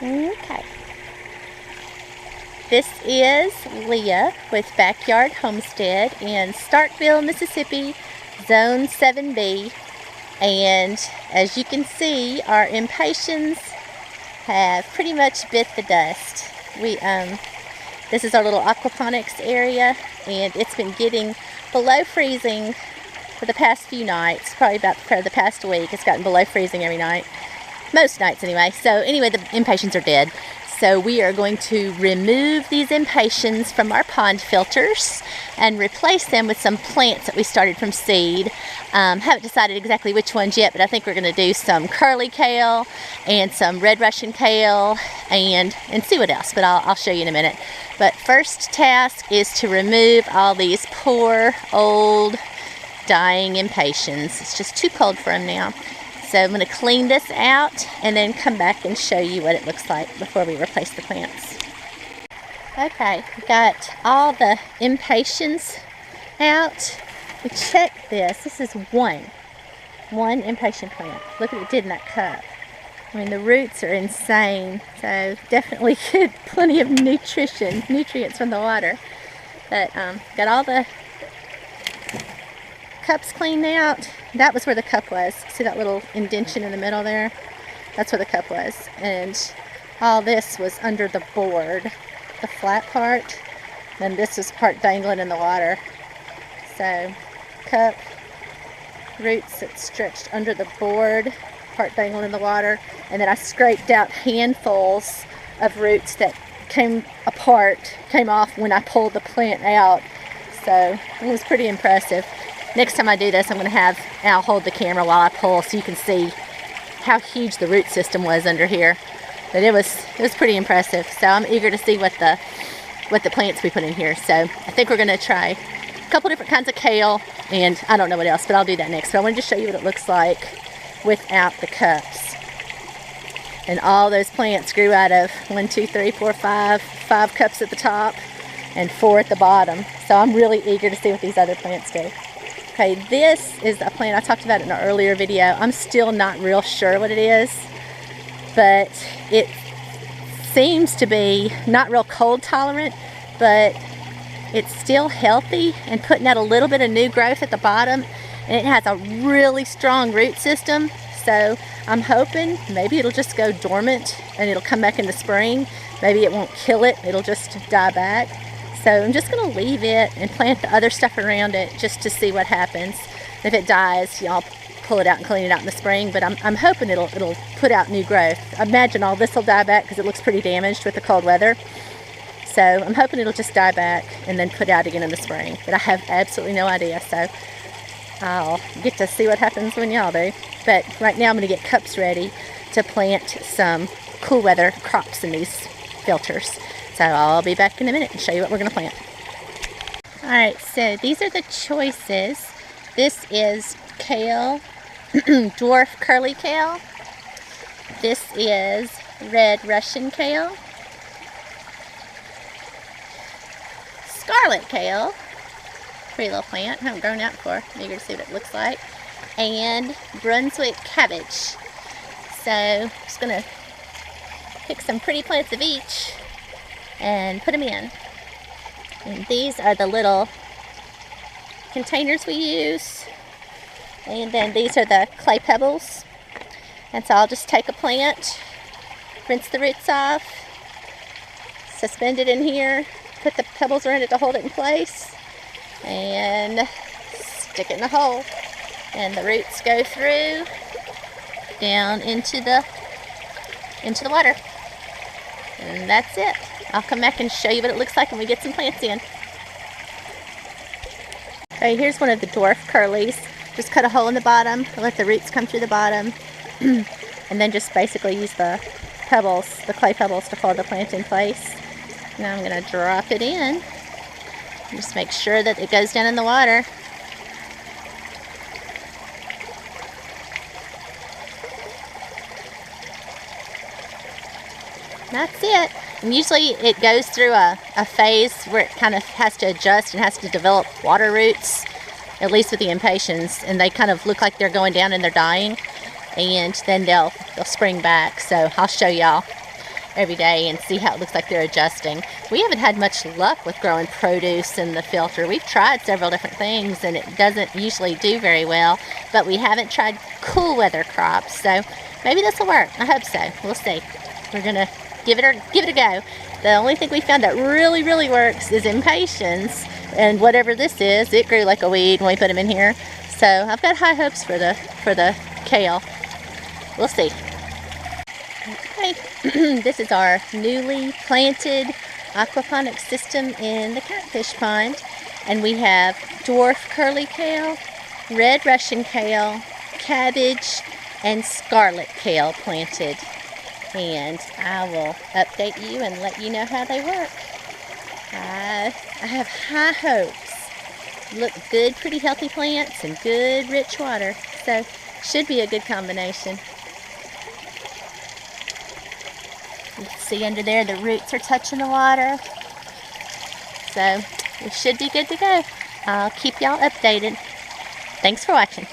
Okay. This is Leah with Backyard Homestead in Starkville, Mississippi, Zone 7B. And as you can see, our impatiens have pretty much bit the dust. This is our little aquaponics area, and it's been getting below freezing for the past few nights, probably for the past week. It's gotten below freezing every night, most nights anyway. So anyway, the impatiens are dead. So we are going to remove these impatiens from our pond filters and replace them with some plants that we started from seed. Haven't decided exactly which ones yet, but I think we're going to do some curly kale and some red Russian kale and see what else, but I'll show you in a minute. But first task is to remove all these poor old dying impatiens. It's just too cold for them now. So I'm going to clean this out and then come back and show you what it looks like before we replace the plants. Okay, we've got all the impatiens out. We checked this. This is one impatient plant. Look what it did in that cup. I mean, the roots are insane. So definitely get plenty of nutrients from the water. But got all the cups cleaned out. That was where the cup was. See that little indentation in the middle there? That's where the cup was. And all this was under the board, the flat part. And this was part dangling in the water. So cup, roots that stretched under the board, part dangling in the water. And then I scraped out handfuls of roots that came off when I pulled the plant out. So it was pretty impressive. Next time I do this, I'll hold the camera while I pull so you can see how huge the root system was under here. But it was pretty impressive. So I'm eager to see what the plants we put in here. So I think we're going to try a couple different kinds of kale, and I don't know what else, but I'll do that next. But I wanted to show you what it looks like without the cups. And all those plants grew out of 5 cups at the top and 4 at the bottom. So I'm really eager to see what these other plants do. Okay, this is a plant I talked about in an earlier video. I'm still not real sure what it is, but it seems to be not real cold tolerant, but it's still healthy and putting out a little bit of new growth at the bottom, and it has a really strong root system. So I'm hoping maybe it'll just go dormant and it'll come back in the spring. Maybe it won't kill it, it'll just die back. So I'm just going to leave it and plant the other stuff around it just to see what happens. If it dies, I'll pull it out and clean it out in the spring, but I'm hoping it'll put out new growth. I imagine all this will die back because it looks pretty damaged with the cold weather. So I'm hoping it'll just die back and then put out again in the spring. But I have absolutely no idea, so I'll get to see what happens when y'all do. But right now I'm going to get cups ready to plant some cool weather crops in these filters. So I'll be back in a minute and show you what we're going to plant. Alright, so these are the choices. This is kale, dwarf curly kale. This is red Russian kale. Scarlet kale. Pretty little plant. I haven't grown out before. I'm eager to see what it looks like. And Brunswick cabbage. So I'm just going to pick some pretty plants of each and put them in. And these are the little containers we use. And then these are the clay pebbles. And so I'll just take a plant, rinse the roots off, suspend it in here, put the pebbles around it to hold it in place, and stick it in the hole. And the roots go through down into the water. And that's it. I'll come back and show you what it looks like when we get some plants in. Okay, here's one of the dwarf curlies. Just cut a hole in the bottom, let the roots come through the bottom, and then just basically use the pebbles, the clay pebbles, to hold the plant in place. Now I'm going to drop it in. Just make sure that it goes down in the water. That's it. And usually it goes through a phase where it kind of has to adjust and has to develop water roots, at least with the impatiens, and they kind of look like they're going down and they're dying, and then they'll spring back. So I'll show y'all. every day and see how it looks like they're adjusting. We haven't had much luck with growing produce in the filter. We've tried several different things and it doesn't usually do very well, but we haven't tried cool weather crops, so maybe this will work. I hope so. We'll see. We're gonna give it a go. The only thing we found that really works is impatiens, and whatever this is, it grew like a weed when we put them in here. So I've got high hopes for the kale. We'll see. Okay, this is our newly planted aquaponics system in the catfish pond, and we have dwarf curly kale, red Russian kale, cabbage, and scarlet kale planted. And I will update you and let you know how they work. I have high hopes. Look, good, pretty healthy plants and good, rich water. So, should be a good combination. You can see under there the roots are touching the water. So, we should be good to go. I'll keep y'all updated. Thanks for watching.